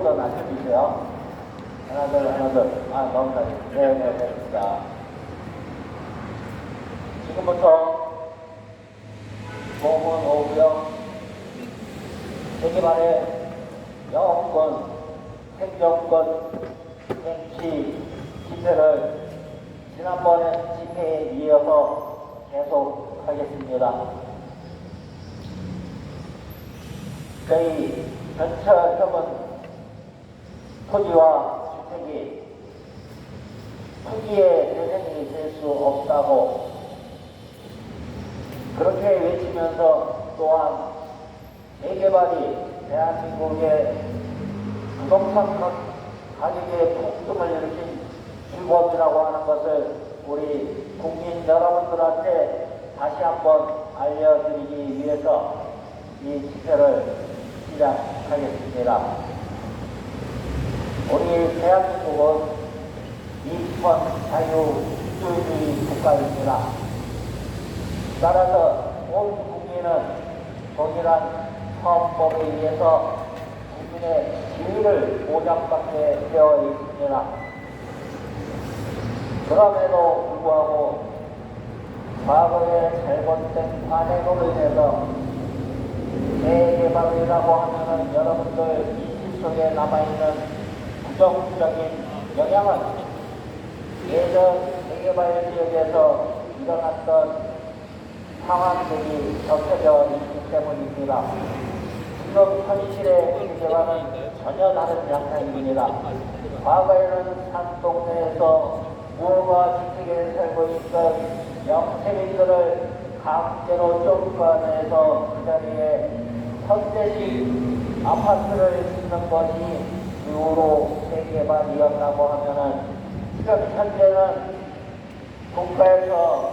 더 낮춰주세요. 하나, 둘, 하나, 둘. 아, 너무 잘해. 네, 네, 됐습니다. 지금부터 몸은 오고요. 세계만의 영권, 행정권, 행치 집회를 지난번에 집회에 이어서 계속 하겠습니다. 저희 전처협은 토지와 주택이 투기의 대상이 될 수 없다고 그렇게 외치면서 또한 재개발이 대한민국의 부동산 가격의 폭등을 일으킨 주범이라고 하는 것을 우리 국민 여러분들한테 다시 한번 알려드리기 위해서 이 집회를 시작하겠습니다. 우리 대한민국은 이권 자유주의 국가입니다. 따라서 온 국민은 동일한 헌법에 의해서 국민의 지위를 보장받게 되어 있습니다. 그럼에도 불구하고 과거의 잘못된 관행으로 인해서 재개발이라고 하면은 여러분들 인식 속에 남아있는 부정적인 영향은 예전 재개발 지역에서 일어났던 상황들이 겹쳐져 있기 때문입니다. 지금 현실의 재개발은 전혀 다른 양상입니다. 과거에는 산동네에서 무허가 주택에 살고 있던 영세민들을 강제로 쫓아내서 그 자리에 현대식 아파트를 짓는 것이 이후로 재개발이었다고 하면은 지금 현재는 국가에서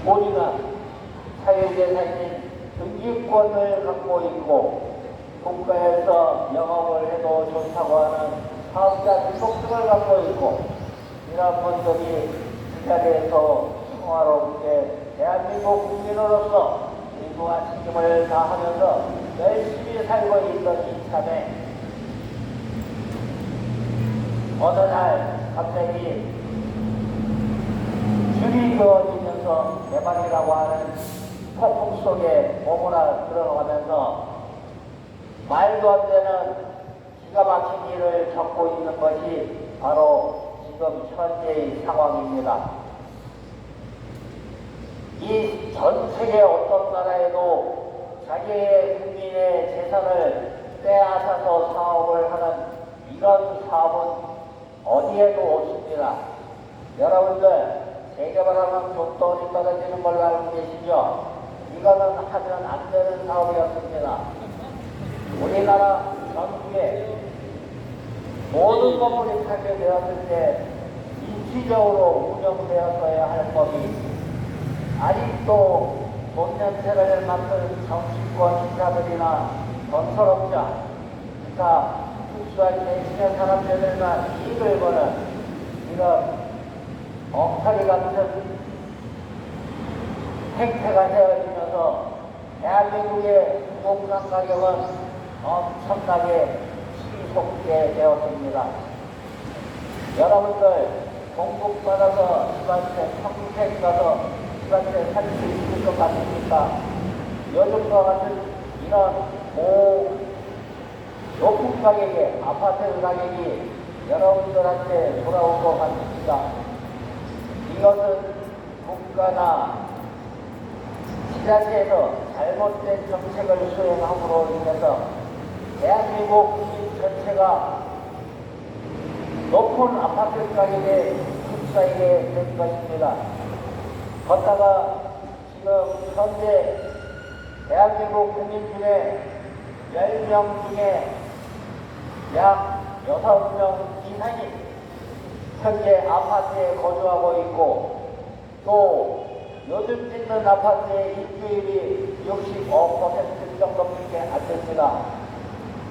본인은 사유재산인 등기권을 갖고 있고 국가에서 영업을 해도 좋다고 하는 사업자 등록증을 갖고 있고 이런 분들이 그 자리에서 평화롭게 대한민국 국민으로서 일부와 책임을 다하면서 열심히 살고 있던 이참에 어느 날 갑자기 줄이 그어지면서 개발이라고 하는 폭풍 속에 머무나 들어가면서 말도 안 되는 기가 막힌 일을 겪고 있는 것이 바로 지금 현재의 상황입니다. 이 전 세계 어떤 나라에도 자기의 국민의 재산을 빼앗아서 사업을 하는 이런 사업은 어디에도 없습니다. 여러분들 재개발하면 돈이 떨어지는 걸로 알고 계시죠? 이거는 하면 안 되는 사업이었습니다. 우리나라 전국에 모든 건물이 파괴되었을 때 인위적으로 운영되었어야 할 법이 아직도 돈 냄새를 맡은 정치권 인사들이나 건설업자, 기타 특수한 계층의 사람들만 이익을 보는 이런 엉터리 같은 행태가 되어지면서 대한민국의 부동산 가격은 엄청나게 치솟게 되었습니다. 여러분들 공급받아서 집한테 평생 가서 집한테 살 수 있을 것 같습니까? 요즘과 같은 이런 높은 가격의 아파트 가격이 여러분들한테 돌아올 것 같습니다. 이것은 국가나 지자체에서 잘못된 정책을 수행함으로 인해서 대한민국 국민 전체가 높은 아파트 가격에 휩싸이게 된 것입니다. 걷다가 지금 현재 대한민국 국민 중에 10명 중에 약 6명 이상이 현재 아파트에 거주하고 있고 또 요즘 짓는 아파트의 입주율이 65% 정도밖에 안 됩니다.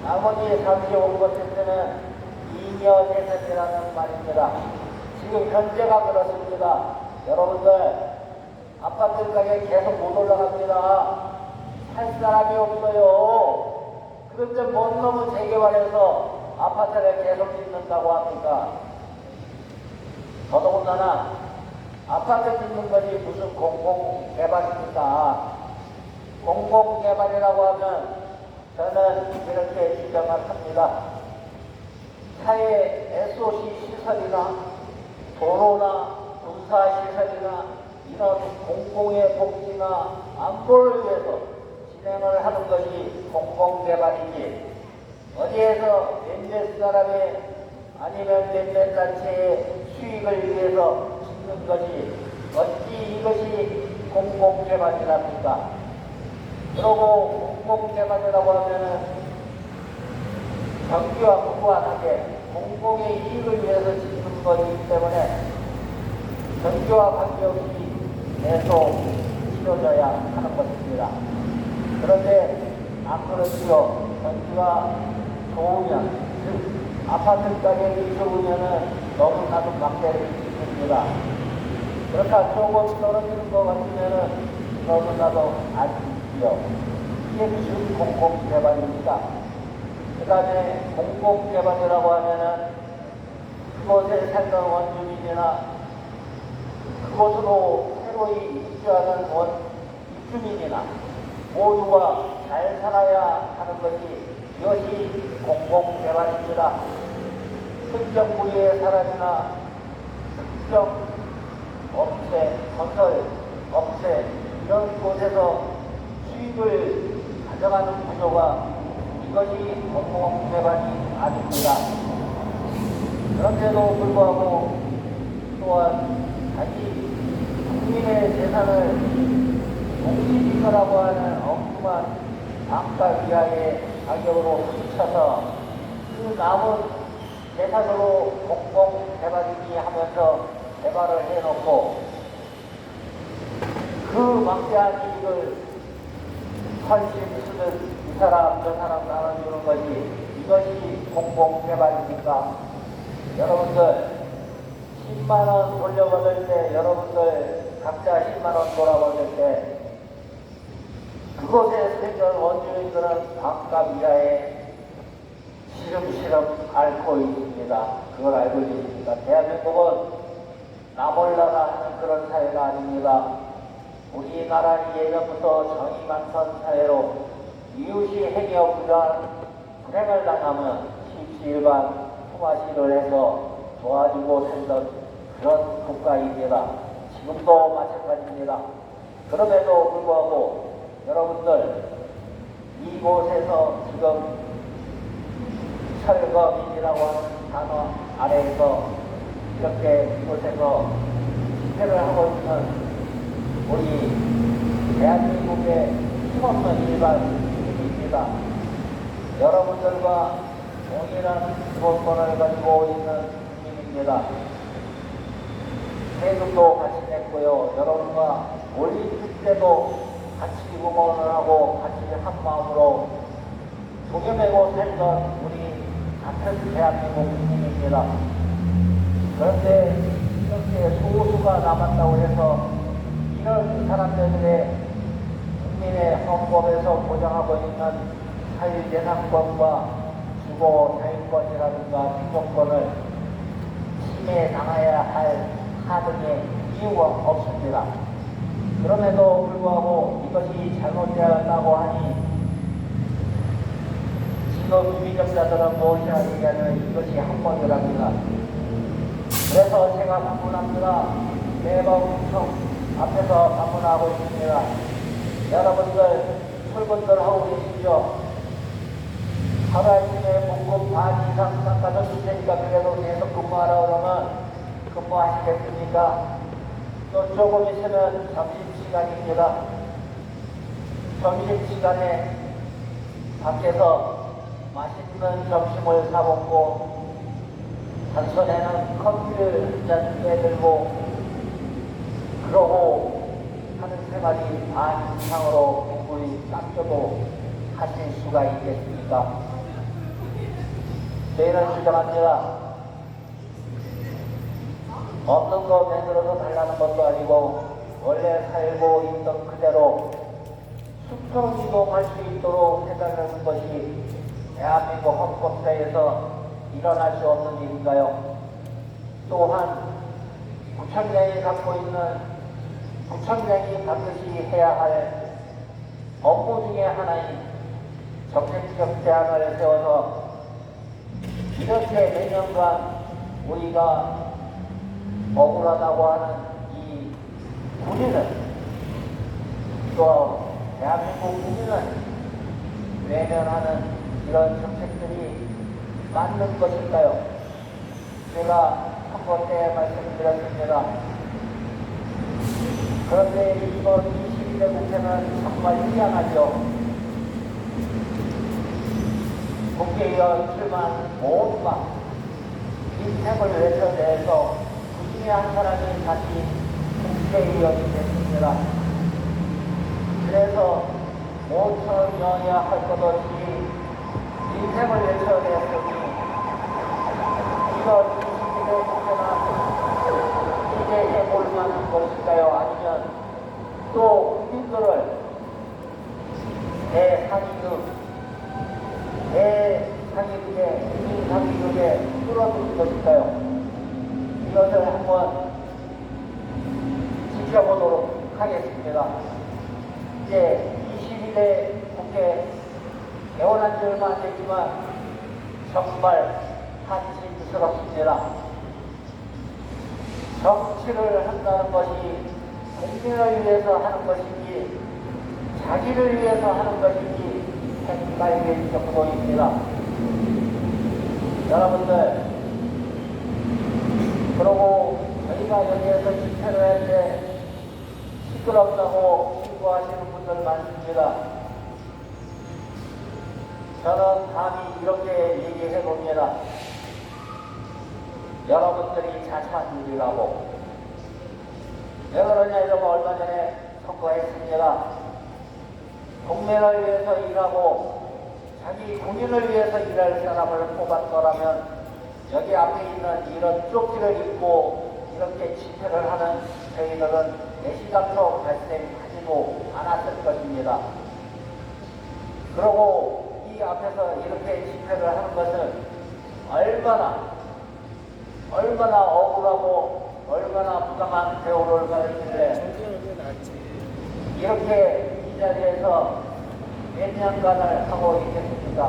나머지 35%는 잉여 재산이라는 말입니다. 지금 현재가 그렇습니다. 여러분들 아파트 가격이 계속 못 올라갑니다. 살 사람이 없어요. 그런데 뭔 놈은 재개발해서 아파트를 계속 짓는다고 합니까? 더더군다나 아파트 짓는 것이 무슨 공공개발입니까? 공공개발이라고 하면 저는 이렇게 주장을 합니다. 사회 SOC 시설이나 도로나 군사시설이나 이런 공공의 복지나 안보를 위해서 진행을 하는 것이 공공개발이지, 어디에서 몇몇 사람의 아니면 몇몇 단체의 수익을 위해서 짓는 것이 어찌 이것이 공공개발이랍니까? 그러고 공공개발이라고 하면은 경기와 무관하게 공공의 이익을 위해서 짓는 것이기 때문에 경기와 관계없이 계속 치러져야 하는 것입니다. 그런데 안 그렇지요. 경기가 좋으면, 즉 아파트 가격이 좋으면은 너무나도 막대를 짓습니다. 그렇다 조금 떨어지는 것 같으면은 너무나도 안 짓지요. 이게 무슨 공공개발입니까? 그 다음에 공공개발이라고 하면은 그곳에 살던 원주민이나 그곳으로 새로이 입주하는 입주민이나 모두가 잘 살아야 하는 것이 이것이 공공개발입니다. 특정 부류의 사람이나 특정 업체, 건설 업체 이런 곳에서 수익을 가져가는 구조가 이것이 공공개발이 아닙니다. 그런데도 불구하고 또한 다시 국민의 재산을 공시지가라고 하는 엉뚱한 단가 이하의 가격으로 훔쳐서 그 남은 재산으로 공공개발이니 하면서 개발을 해놓고 그 막대한 이익을 훨씬 쓰는 이 사람 저 사람 나눠주는 것이 이것이 공공개발입니까? 여러분들 10만원 돌려받을 때, 여러분들 각자 10만원 돌아받을 때 그곳에 생전 원주민들은 반값 이하에 시름시름 앓고 있습니다. 그걸 알고 있습니다. 대한민국은 나몰라라 하는 그런 사회가 아닙니다. 우리나라는 예전부터 정의 많던 사회로 이웃이 행여 불행을 당하면 십시일반 품앗이를 해서 도와주고 살던 그런 국가입니다. 지금도 마찬가지입니다. 그럼에도 불구하고 여러분들 이곳에서 지금 철거민이라고 하는 단어 아래에서 이렇게 이곳에서 집회를 하고 있는 우리 대한민국의 힘없는 일반 국민입니다. 여러분들과 동일한 기본권을 가지고 있는 국민입니다. 세금도 같이 냈고요. 여러분과 올림픽 때도 같이 응원을 하고 같이 한마음으로 동여매고 살던 우리 같은 대한민국 국민입니다. 그런데 이렇게 소수가 남았다고 해서 이런 사람들의 국민의 헌법에서 보장하고 있는 사유재산권과 주거 자유권이라든가 생존권을 침해당해야 할 하등의 이유가 없습니다. 그럼에도 불구하고 이것이 잘못되었다고 하니 지금 위정자들은 무엇이라 얘기하면 이것이 한번이랍니다. 그래서 제가 방문합니다. 매번 구청 앞에서 방문하고 있습니다. 여러분들 출근들 하고 계시죠? 하루 아침에 봉급 반 이상 깎아서 줄 테니까 그래도 계속 근무하라 그러면 근무하시겠습니까? 또 조금 있으면 점심시간입니다. 점심시간에 밖에서 맛있는 점심을 사먹고 단손에는 커피를 한잔 빼들고 그러고 하는 생활이 반 이상으로 공부를 깎여도 하실 수가 있겠습니까? 저희는 주장합니다. 없는 거 만들어서 달라는 것도 아니고 원래 살고 있던 그대로 수평 이동할 수 있도록 해달라는 것이 대한민국 헌법사에서 일어날 수 없는 일인가요? 또한 구청장이 갖고 있는 구청장이 반드시 해야 할 업무 중에 하나인 정책적 제안을 세워서 이렇게 매년간 우리가 억울하다고 하는 이 군인은 또 대한민국 국민은 외면하는 이런 정책들이 맞는 것일까요? 제가 선거 때 말씀드렸습니다. 그런데 이번 21대 국회는 정말 희한하죠. 국회의원 출마한 모두가 인생을 외쳐내서 그 중에 한 사람이 다시 국회의원이 됐습니다. 그래서 5천여야 할 것 없이 인생을 외쳐냈으니 이건 21대 국회는 이제 해볼 만한 것일까요? 아니면 또 국민들을 대상위급에 국민상위급에 끌어들인 것일까요? 이것을 한번 지켜보도록 하겠습니다. 이제 22대 국회 개원한 지 얼마 안 됐지만 정말 한심스럽습니다. 정치를 한다는 것이 국민을 위해서 하는 것인지 자기를 위해서 하는 것인지 헷갈릴 정도입니다. 여러분들, 그러고 저희가 여기에서 집회를 할 때 시끄럽다고 신고하시는 분들 많습니다. 저는 감히 이렇게 얘기해 봅니다. 여러분들이 자초한 일이라고. 왜 그러냐 이러면 얼마 전에 선거했습니다. 국민을 위해서 일하고 자기 국민을 위해서 일할 사람을 뽑았더라면 여기 앞에 있는 이런 쪽지를 입고 이렇게 집회를 하는 저희들은 내시각도 발생하지도 않았을 것입니다. 그리고 이 앞에서 이렇게 집회를 하는 것은 얼마나 억울하고 얼마나 부당한 대우를 받았길래 이렇게 이 자리에서 몇 년간을 하고 있겠습니까?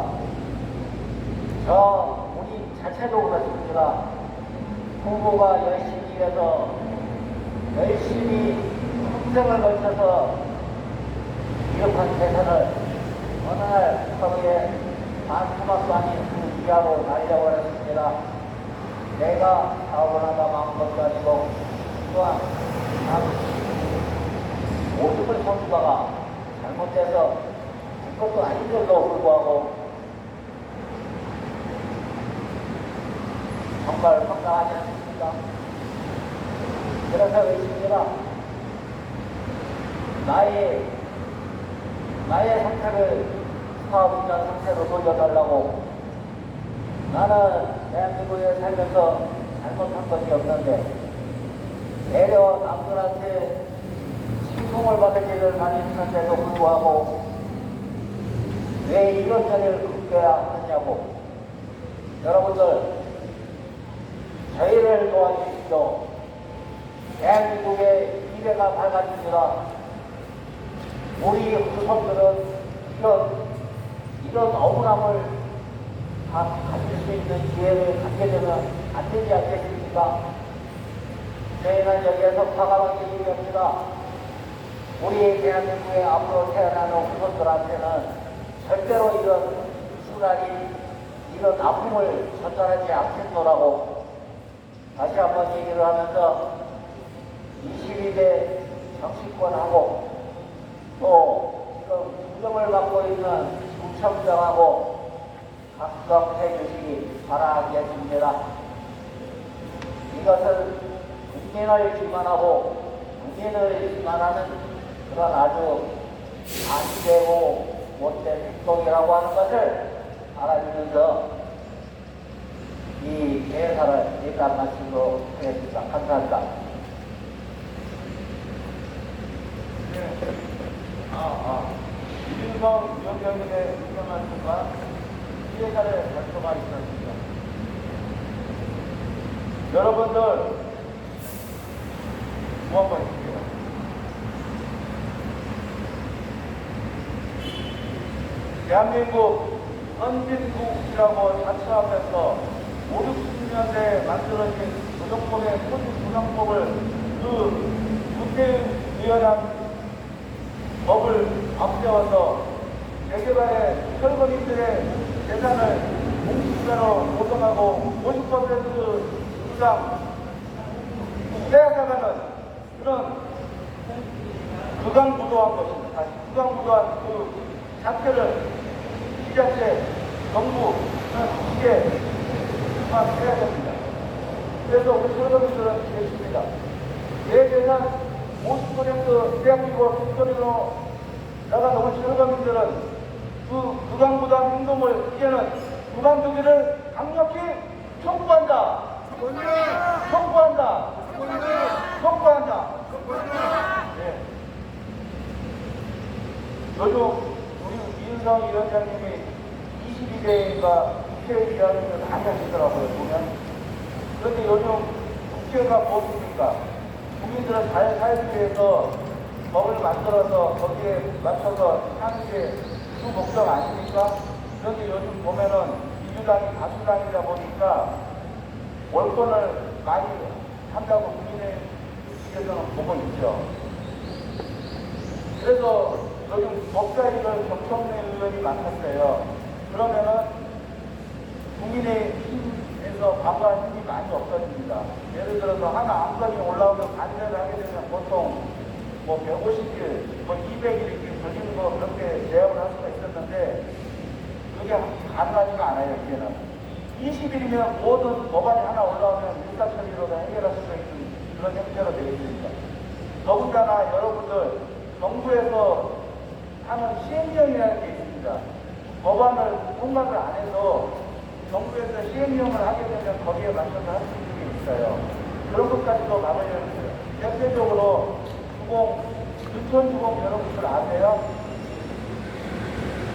우리 자체도 그렇습니다. 후보가 열심히 일해서 열심히 평생을 걸쳐서 이룩한 재산을 어느 날 하루에 반토막도 아닌 그 이하로 날려버렸습니다. 내가 사업을 하다 망한 것도 아니고 또한 모습을 손주다가 잘못돼서 그것도 아닌데도 불구하고 정말 황당하지 않습니까? 그래서 의심이라 나의 상태를 사업 있는 상태로 돌려달라고. 나는 대한민국에 살면서 잘못한 것이 없는데 애려 남들한테 칭송을 받을 일을 많이 했는데도 불구하고 왜 이런 자리를 긁어야 하냐고. 여러분들, 저희를 도와주십시오. 대한민국의 미래가 밝아집니다. 우리 후손들은 이런 억울함을 가질 수 있는 기회를 갖게 되면 안 되지 않겠습니까? 저희는 여기에서 과감하게 얘기합니다. 우리 대한민국의 앞으로 태어나는 후손들한테는 절대로 이런 수라리, 이런 아픔을 전달하지 않겠노라고 다시 한번 얘기를 하면서 22대 정치권하고 또 지금 부정을 받고 있는 구청장하고 각성해 주시기 바라겠습니다. 이것은 국민을 기만하고 국민을 기만하는 그런 아주 안되고 못된 행동이라고 하는 것을 알아주면서 이 대사를 일단 마치도록 하겠습니다. 감사합니다. 이준성 위원장님의 의견 말씀과 피해자를 결정하 있었습니다. 여러분들 무엇만 있습니다. 대한민국 선진국이라고 자처하면서 5, 60년대에 만들어진 노동법의 토지 분양법을 구태의연한 법을 앞세워서 재개발의 철거민들의 재산을 공시가로 보정하고 50% 이상 빼앗아가는 그런 극악무도한 것입니다. 다시 극악무도한 그 자체를 지자체, 정부는 이게 해야 됩니다. 그래서 우리 철거민들은 계십니다. 내 재산 50% 대한민국 국토리로 나간 우리 철거민들은 그 극악무도한 행동을 이제는 그만두기를 강력히 촉구한다. 촉구한다. 촉구한다. 네. 요즘 우리 이은성 위원장님이 22대인가 국회의원을 많이 하시더라고요, 보면. 그런데 요즘 국회가 무엇입니까? 국민들은 잘 살기 위해서 법을 만들어서 거기에 맞춰서 하는 게 그 목적 아닙니까? 그런데 요즘 보면은 민주당이 다수당이다 보니까 월권을 많이 한다고 국민의힘에서는 보고 있죠. 그래서 요즘 법사위를 경청래 의원이 맡았어요. 그러면은 국민의힘에서 과거한 힘이 많이 없어집니다. 예를 들어서 하나 안건이 올라오면 반대를 하게 되면 보통 뭐 150일, 뭐 200일 이렇게 걸리는 거 그렇게 제압을 할 수가 있었는데 그게 가능하지가 않아요, 이제는. 20일이면 모든 법안이 하나 올라오면 일사천리로 다 해결할 수가 있는 그런 형태로 되어 있습니다. 더군다나 여러분들 정부에서 하는 시행령이라는 게 있습니다. 법안을 통과를 안 해도 정부에서 시행령을 하게 되면 거기에 맞춰서 할 수 있는 게 있어요. 그런 것까지도 막으려고 해요. 대표적으로 유천주공 여러분들 아세요?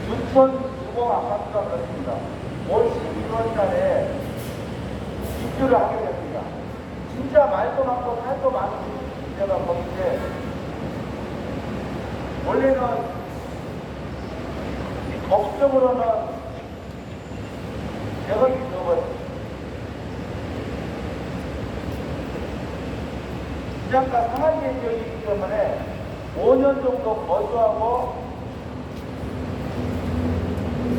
유천주공 아파트가 그렇습니다. 올 12월 달에 입주를 하게 됩니다. 진짜 말도 많고 살도 많은 문제가 거기인데 원래는 법적으로는 대박이 들어버렸습니다. 분양가 상한제 지역이기 때문에 5년 정도 거주하고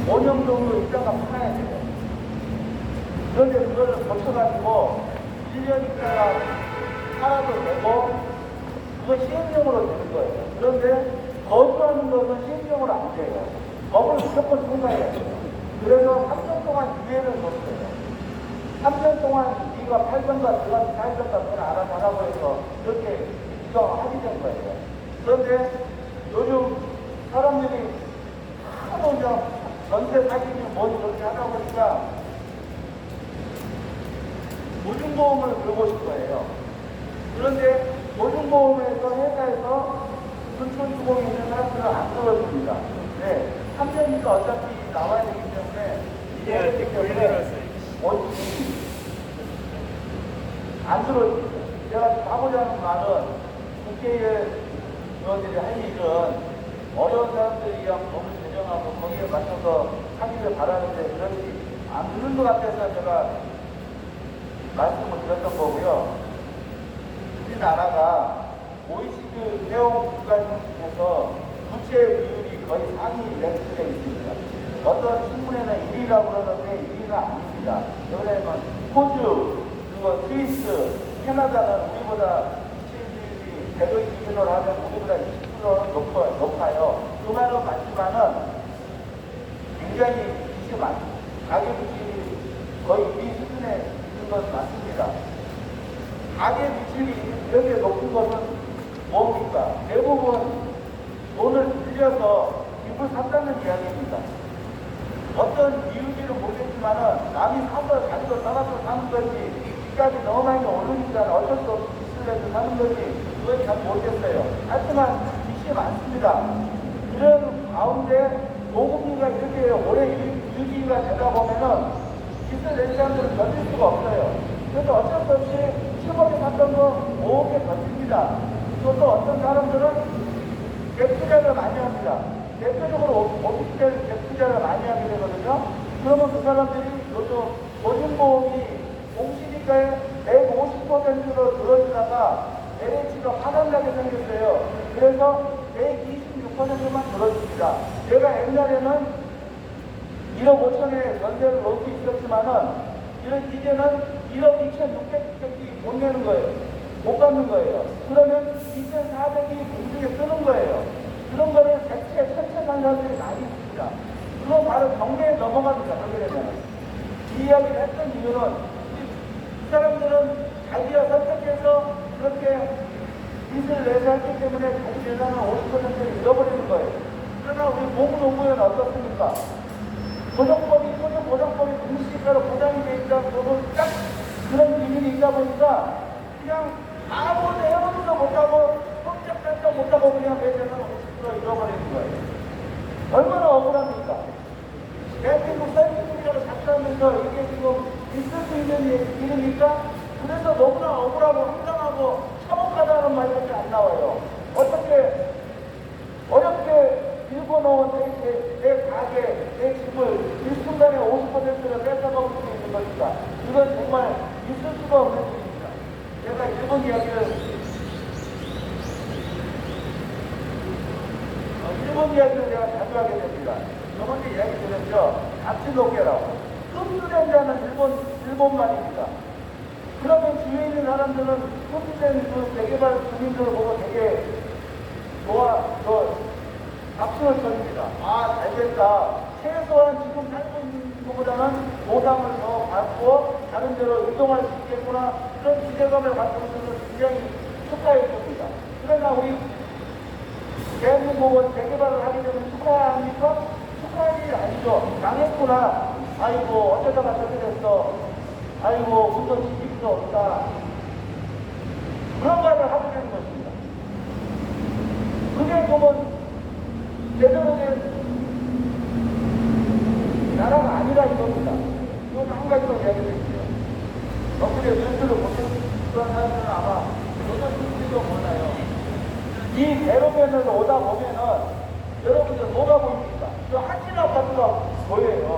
5년 정도 입장가 팔아야 돼요. 그런데 그거를 거쳐가지고 1년 있다가 팔아도 되고 그거 시행령으로 되는 거예요. 그런데 거주하는 것은 시행령으로 안 돼요. 법을 무조건 통과해야 돼요. 그래서 3년 동안 기회를 줬어요. 3년 동안 네가 팔던가 들어가서 살던가 그건 알아서 하라고 해서 그렇게 하게 된 거예요. 그런데 요즘 사람들이 하도 그냥 전세 사기니 뭐니 그렇게 하다 보니까 보증보험을 들고 싶어요. 그런데 보증보험에서 회사에서 근처주공이 있는 사람들은 안 들어줍니다. 네, 3년이니까 어차피 나와야 되기 때문에 이게 때문에 안 들어줍니다. 제가 하고자 하는 말은 국회의원들이 할 일은 어려운 사람들을 위한 법을 제정하고 거기에 맞춰서 하기를 바라는데 그렇지 않는 것 같아서 제가 말씀을 드렸던 거고요. 우리나라가 OECD 회원 국가 중에서 부채 비율이 거의 상위 랭크에 있습니다. 어떤 신문에는 1위라고 그러는데 1위가 아닙니다. 왜냐하면 호주, 그리고 스위스, 캐나다는 우리보다 부채 비율이 대도시 기준으로 하면 우리보다 20%는 높아요. 그 말은 맞지만은 굉장히 빚이 많습니다. 가계부채율이 거의 1위 수준에 있는 것은 맞습니다. 가계부채율이 이렇게 높은 것은 뭡니까? 대부분 돈을 빌려서 집을 샀다는 이야기입니다. 어떤 이유인지는 모르겠지만은 남이 사서 자기도 따라서 사는 건지 집값이 너무 많이 오르니까 어쩔 수 없이 빚을 내서 사는 건지 그건 잘 모르겠어요. 하지만 빚이 많습니다. 이런 가운데 고금리가 이렇게 올해 유지가 되다 보면은 빚을 낸 사람들은 견딜 수가 없어요. 그래서 어쩔 수 없이 10억에 샀던 거 5억에 던집니다. 또 어떤 사람들은 갭투자를 많이 합니다. 대표적으로 오피스텔 갭투자를 많이 하게 되거든요. 그러면 그 사람들이 요즘 보증보험이 공시지가의 150%로 들어주다가 LH가 파산나게 생겼어요. 그래서 126%만 들어줍니다. 제가 옛날에는 1억 5천에 전세를 놓을 수 있었지만은 이제는 1억 2,600까지 못 내는 거예요. 못 갚는 거예요. 그러면 2,400이 공중에 뜨는 거예요. 그런 거를 대체 선택한 사람들이 많이 있습니다. 그건 바로 경매에 넘어갑니다. 그렇게 되면. 이 이야기를 했던 이유는 이 사람들은 자기가 선택해서 그렇게 빚을 내서 했기 때문에 자기 재산을 50%를 잃어버리는 거예요. 그러나 우리 공무노무에는 어떻습니까? 고정법이 공시지가로 보장이 돼 있다. 딱 그런 기준이 있다 보니까 그냥 아무도 해보지도 못하고 꼼짝달싹 못하고 그냥 내 재산을 50% 잃어버리는 거예요. 얼마나 억울합니까? 대한민국 선진국이라고 자처하면서 이게 지금 있을 수 있는 일입니까? 그래서 너무나 억울하고 황당하고 참혹하다는 말밖에 안 나와요. 어떻게 어렵게 일궈놓은 내 가게, 내 집을 일순간에 50%를 뺏어먹을 수 있는 것인가? 이건 정말 있을 수가 없는 일입니다. 제가 일본 이야기를 제가 자주 하게 됩니다. 저번에 이야기 드렸죠? 가치노계라고. 흡수된다는 일본말입니다. 그러면 주위에 있는 사람들은 흡수된 그 재개발 주민들을 보고 되게 박수를 쳐줍니다. 아, 잘됐다. 최소한 지금 살고 있는 것보다는 보상을 더 받고 다른 데로 이동할 수 있겠구나. 그런 기대감을 갖고 있는 굉장히 축하해 줍니다. 그러나 우리 대한민국은 재개발을 하게 되면 축하합니까? 축하할 일이 아니죠. 망했구나. 아이고, 어쩌다가 저렇게 됐어. 아이고, 무슨 지식도 없다. 그런 말을 하게 되는 것입니다. 그게 보면 제대로 된 나라가 아니라 이겁니다. 이건 한 가지 더 이야기 드릴게요. 덕분에 뉴스를 보셨던 사람들은 아마 보셨을지도 몰라요. 이 대로변을 오다 보면은 여러분들 뭐가 보입니까? 저 한진 아파트가 보여요.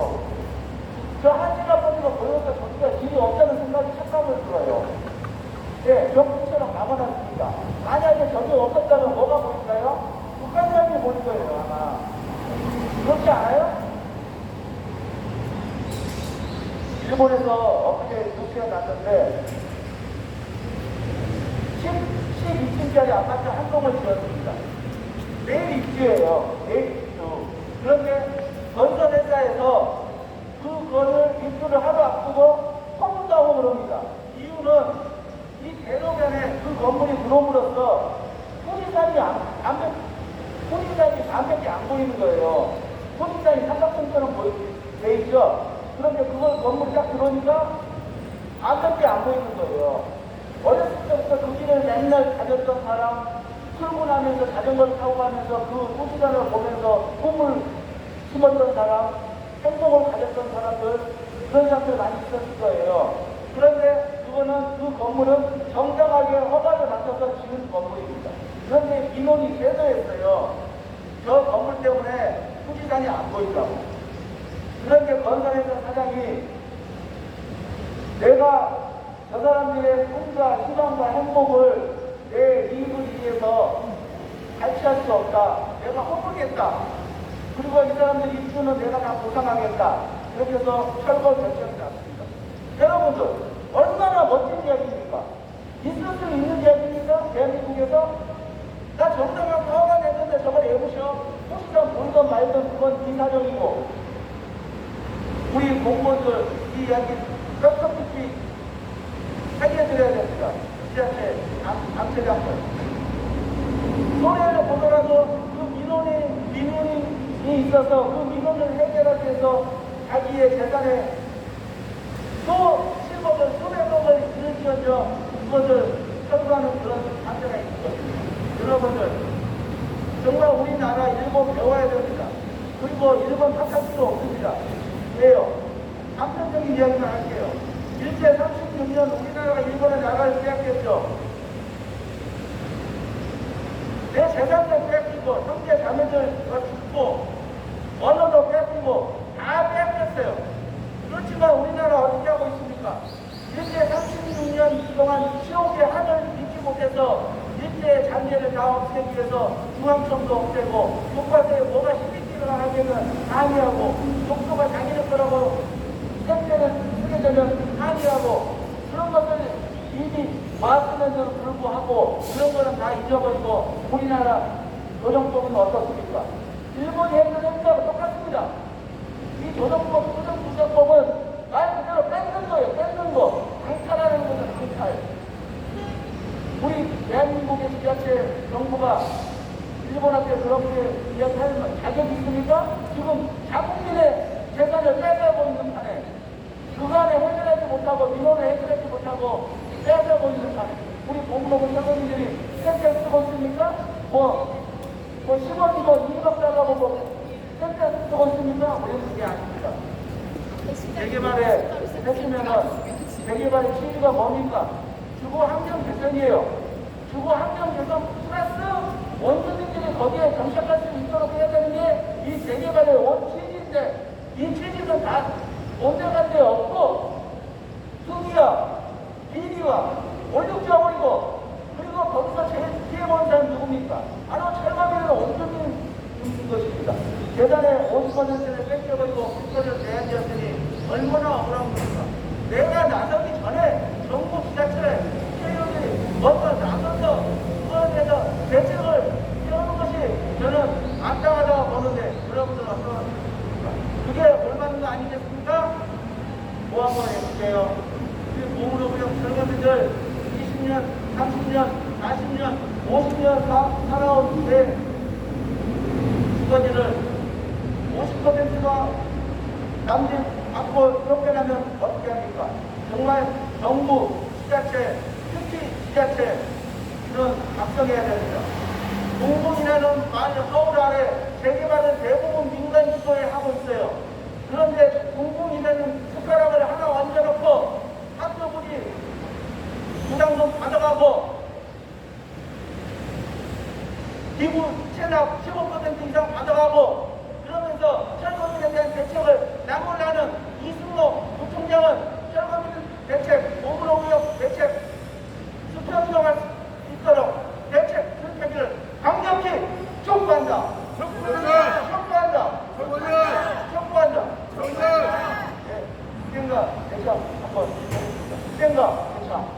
저 한진 아파트가 보여서 저기가 길이 없다는 생각이 착각을 들어요. 네, 병풍처럼 막아놨습니다. 만약에 저기 없었다면 뭐가 보일까요? 북한산이 보일 거예요, 아마. 그렇지 않아요? 일본에서 엊그제 뉴스가 났는데 12층짜리 아파트 한 동을 지었습니다. 내일 입주예요. 내일 입주. 그런데 건설회사에서 그거를 입주를 하루 앞두고 소문다고 합니다. 이유는 이 대로변에 그 건물이 들어옴으로써 토지산이 반밖에 안 보이는 거예요. 토지산이 삼각형처럼 돼 있죠. 그런데 그걸 건물이 딱 들어오니까 반밖에 안 보이는 거예요. 어렸을 때부터 그 길을 맨날 다녔던 사람, 출근하면서 자전거를 타고 가면서 그 토지산을 보면서 꿈을 심었던 사람, 행복을 가졌던 사람들, 그런 사람들 많이 있었을 거예요. 그런데 그거는 그 건물은 정당하게 허가를 받아서 지은 건물입니다. 그런데 민원이 제도했어요. 저 건물 때문에 토지산이 안 보인다고. 그런데 건설회사 사장이 내가 저 사람들의 꿈과 희망과 행복을 내 이익을 위해서 발치할 수 없다. 내가 허물겠다. 그리고 이 사람들 입주는 내가 다 보상하겠다. 그렇게 해서 철거 결정이 났습니다. 여러분들, 얼마나 멋진 이야기입니까? 있을 수 있는 이야기입니까? 대한민국에서? 나 정당하고 허가 냈는데 저걸 내부셔? 토지산 보이던 말던 그건 네 사정이고, 우리 공무원들 이 이야기 뼈속 깊이 해결해드려야 됩니다. 지자체, 암체장들. 손해를 보더라도 그 민원이 있어서 그 민원을 해결하기 위해서 자기의 재산에 또 실법을, 손해법을 들을지언정 그것을 청구하는 그런 상태가 있습니다. 여러분들, 정말 우리나라 일본 배워야 됩니다. 그리고 일본 탓할 필요 없습니다. 왜요? 단편적인 이야기만 할게요. 일제 36년 우리나라가 일본에 나라를 빼앗겼죠. 내 재산도 뺏기고 형제 자매들과 죽고 언어도 뺏기고 다 뺏겼어요. 그렇지만 우리나라 어떻게 하고 있습니까? 일제 36년 동안 지옥의 하늘을 믿지 못해서 일제의 잔재를 다 없애기 위해서 중앙청도 없애고 교과서에 뭐가 시비기를 하면은 항의하고 독도가 자기네 거라고 생태를 쓰게 되면 항의하고 그런 것을 이미 왔음에도 불구하고 그런 거는 다 잊어버리고 우리나라 조정법은 어떻습니까? 일본이 했던 행사하고 똑같습니다. 이 조정법, 조정부정법은 말 그대로 뺏는 거예요. 뺏는 거. 강탈하는 거죠. 강탈. 우리 대한민국의 지자체 정부가 일본한테 그렇게 이야기할 자격이 있습니까? 지금 자국민의 재산을 뺏어가고 있는 판에 그간에 해결하지 못하고 민원을 해결하지 못하고 뺏어가고 있는 판에 우리 공무원 사범님들이 센터 쓰고 있습니까? 뭐 10원이고 2억 달라고 센터 쓰고 있습니까? 우리는 그게 아닙니다. 재개발에 했으면은 재개발의 취지가 뭡니까? 주거 환경 개선이에요. 주거 환경 개선 플러스 원주민들이 거기에 정착할 수 있도록 해야 되는 게 이 재개발의 원취지인데 이 취지는 다 온데간 데 없고 수기와 비리와 원룸 버리고 그리고 거기서 제일 피해 보는 사람은 누굽니까? 바로 철거비는 원주민인 것입니다. 재산의 50%를 뺏겨버리고 10%를 제한되었으니 얼마나 억울한 겁니까? 내가 나서기 전에 정부 지자체 체육이 먼저 나서서 그거에 대해서 대책을 세우는 것이 저는 안타하다고 보는데 여러분들은 어떤 생각입니까? 그게 올바른 거 아니겠습니까? 뭐 한번 해볼게요. 우리 몸으로 그냥 젊은이들 20년, 30년, 40년, 50년 살아온 내 주거지를 50%가 남짓 받고 쫓겨나면 어떻게 합니까? 정말 정부, 지자체, 특히 지자체 이런 각성해야 됩니다. 공공이라는 말 허울 아래 재개발은 대부분 민간 주도에 하고 있어요. 그런데 공공이라는 숟가락을 하나 얹어놓고 학교들이 부담금 받아가고 기부 체납 15% 이상 받아가고 그러면서 철거민에 대한 대책을 나몰라는 이승모 부총장은 철거민 대책, 오브로 의혹 대책 수평정할 수 있도록 대책 실패기를 강력히 촉구한다. 촉구한다. 촉구한다. 네, 수평가 대책 한번 수평가 대책.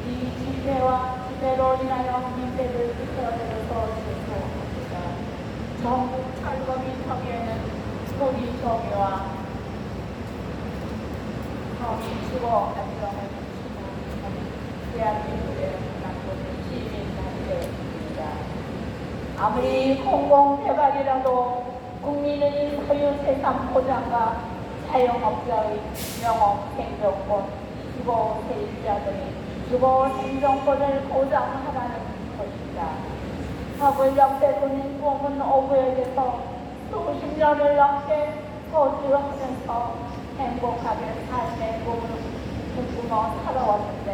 이 집회로 인하여 민폐를 끌어내려서 주소옵소서. 전국 철거비 청에는 소리 정의와 정의 주거 안정을 주고 대한민국의 남북의 시민단체입니다. 아무리 공공개발이라도 국민의 소유재산 보장과 자영업자의 영업 생존권, 주거 세입자들의 주거 생존권을 보장하라는 것입니다. 서울 역대군인 꿈은 오구역에서 수십 년을 넘게 거주하면서 행복하게 삶의 꿈을 꿈꾸며 살아왔는데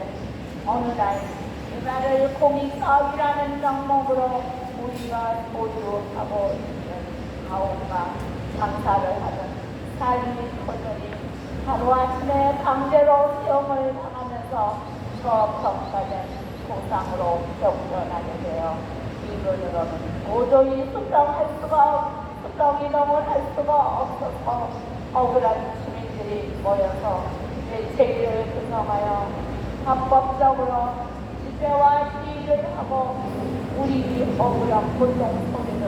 어느 날 개발을 공익사업이라는 명목으로 우리가 거주하고 있는 가옥과 장사를 하는 삶의 터전이 하루아침에 강제로 수용을 당하면서 저평가된 보상으로 접근하게 되어 이론으로는 도저히 수정이 할 수가 없어서 억울한 시민들이 모여서 대책을 구성하여 합법적으로 집회와 시위를 하고 우리 억울한 고통 소리를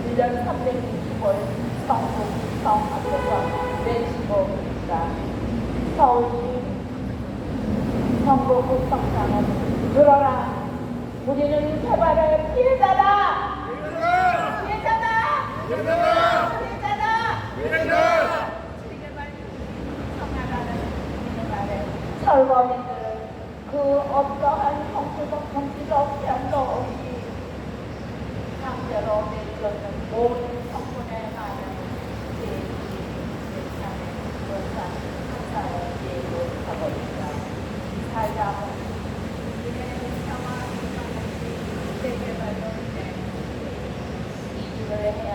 1년 365일 성북성 앞에서 외치고 있다. 서울시 성북구청장은 그러나 우리는 개발의 피해자다. 철거민들은 그 어떠한 정치적 편도 없이 강제로 내려오는 모든 성분에 많은 예산의 원산 행사에 예고하고 있다. 살자고 우리의 평화를 세계발로 인해 이주를 해야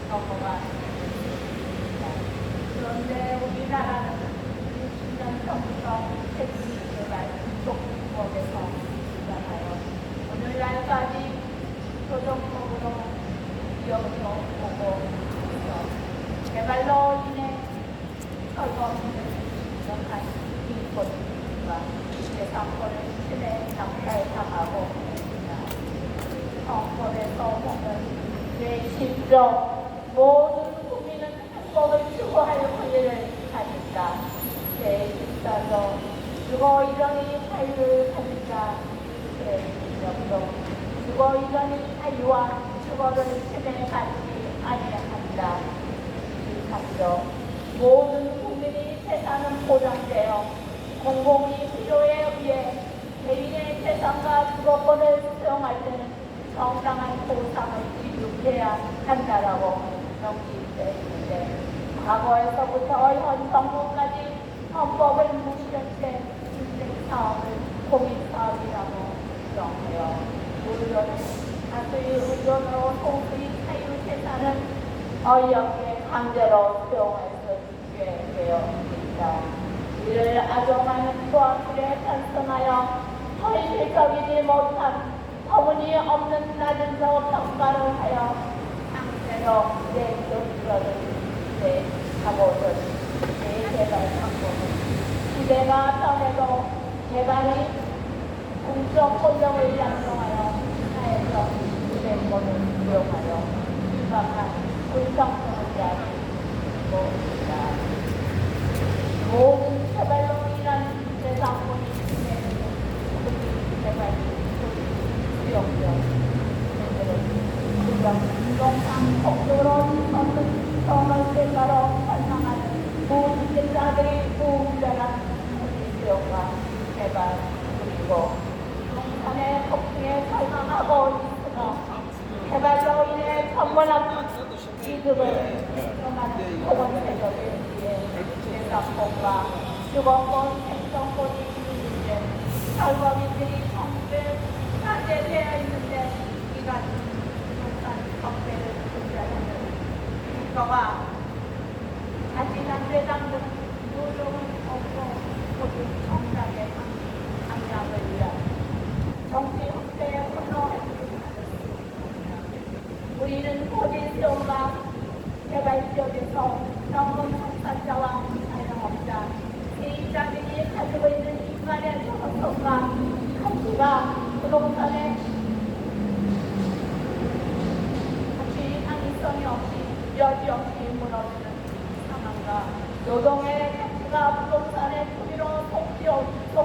정부가 있습니다. 그런데 우리나라는 60년 전부터 택시개발 속법에서 시작하여 오늘날까지 조정법으로 이어서 오고 있어 개발로 인해 철거민을 시작한 인권과 재산권을 침해당하고 있습니다. 정법에서 보면 제10조 모든 국민은 행복을 추구할 권리를 가진다. 제14조 주거 이전의 자유를 가진다. 제16조 주거 이전의 자유와 주거를 침해하지 아니한다. 13조 모든 국민의 재산은 보장되어 공공의 필요에 의해 개인의 재산과 주거권을 수용할 때는 정당한 보상을 지급해야 한다라고 명시되어 있는데 과거에서부터 현 정부까지 헌법을 무시한 채 인생사업을 공익사업이라고 정해요. 물론 다수의 의견으로 소수의 사유재산은 어이없게 강제로 수용할 수 있게 되어 있습니다. 이를 아주 많은 조합들에 찬성하여 현실적이지 못한 터무니없는 낮은 평가를 하여 강제로 내조주거를 하고는 대개발 방법은 시대가 변해도 개발이 공적 권력을 양성하여 사회적 주대권을 이용하여 심각한 불평등을 야기하고 있다. 모든 개발로 인한 재산권이 침해되는 개발 수용력 부동산 폭주로 없는 정을 대가로 설명하는 부동산자들이 부자란 수용과 개발 그리고 부동산의 폭증에 설명하고 있으며 개발로 인해 전문학 이득을 이용하는 토건세력에 의해 재산권과 주거권 생존권이 있는데 철거민들이 정부에 사죄되어 있는데 이간 부동산 적대를 금지하는 국가가 자신한 대장은 노력을 없고 모두 정당의 강약을 위한 정치 확대에 혼동했습니다. 우리는 고질성과 개발 지역에서 전문 생산자와 자영업자, 세입자들이 가지고 있는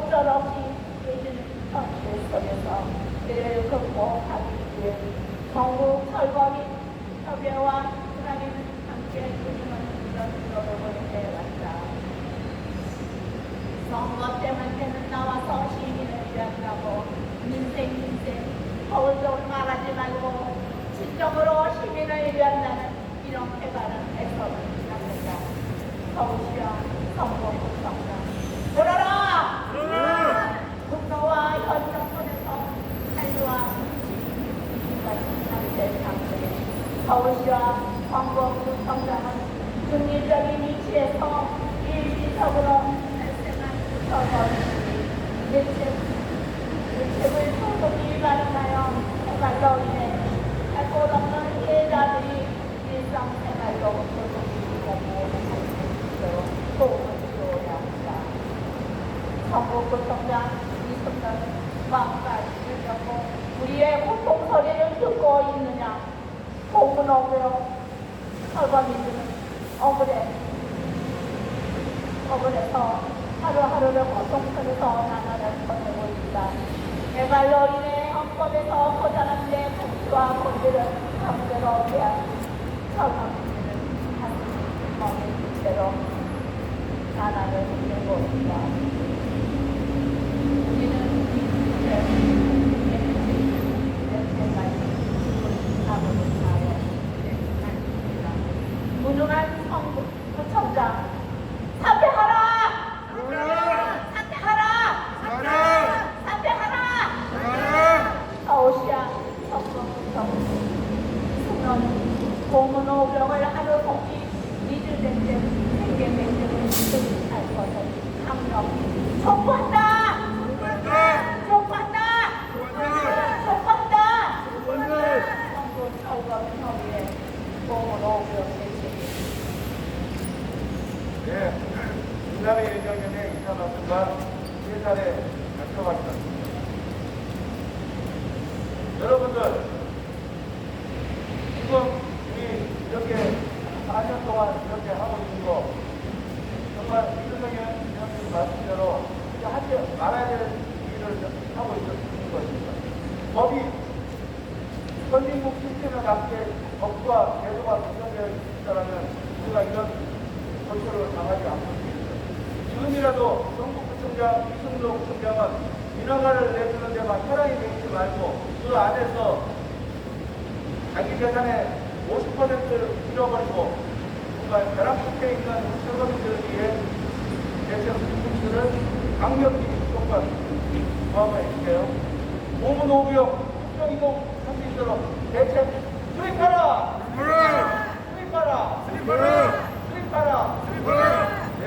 속절없이 이어지는 현실 속에서 이를 극복하기 위해 전국 철거민 협의회와 하나님은 함께 꾸준한 이런 노력을 해왔다. 선거 때문에는 나와서 시민을 위한다고 민생 거울적으로 말하지 말고 진정으로 시민을 위한다는 이렇게 발언해서는 합니다. 서울시와 선거 국정장 물어라! 국가와 현 정권에서 한류와 상태 당국에 서울시와 선거 국정장은 중립적인 위치에서 일시적으로 발생한 선거 밀집을 소속이 발생하여 생활로 인해 할 곳 없는 피해자들이 일상생활로 소속이 공부를 할 수 있도록 도움을 주어야 합니다. 선거구청장 이승철 마음까지 듣고 우리의 고통 소리를 듣고 있느냐? 복은 억울로 설거민들은 억울해서 하루하루를 고통 속에서 나날을 보내고 있다. 개발로 인해 헌법에서 보장한 내 복지와 권리를 강제로 대한 설거민들은 가슴이 멍인 채로 나날을 보내고 있다. 우리는 무능한 선거구청장 사퇴하라! 서울시야 선거구청 수면 공문오병을 하루 동지 미주대책 생계백령을 수립할 것을 강력히 촉구한다! 선거 철거협의회 공문오병 대책 네, 이날의 예정연의 이사만큼과 3차례 발표받습니다. 여러분들, 지금 우리 이렇게 4년 동안 이렇게 하고 있는 거, 정말 이준석 의원님 말씀대로 하지 말아야 될 일을 하고 있는 것입니다. 법이 선진국 시스템에 맞게 법과 제도가 구성되어 있다면 우리가 이런 고초를 당하지 않고 있습니다. 지금이라도 경북구청장 이승도 구청장은 인허가를 내주는 데만 혈안이 되지 말고 그 안에서 자기 재산의 50%를 잃어버리고 정말 벼락국에 있는 철거민들을 위해 대책 수준들을 강력히 통과하게 해주세요. 오문오부역 국정이동 할 수 있도록 대책 수립하라! 수립하라! 네.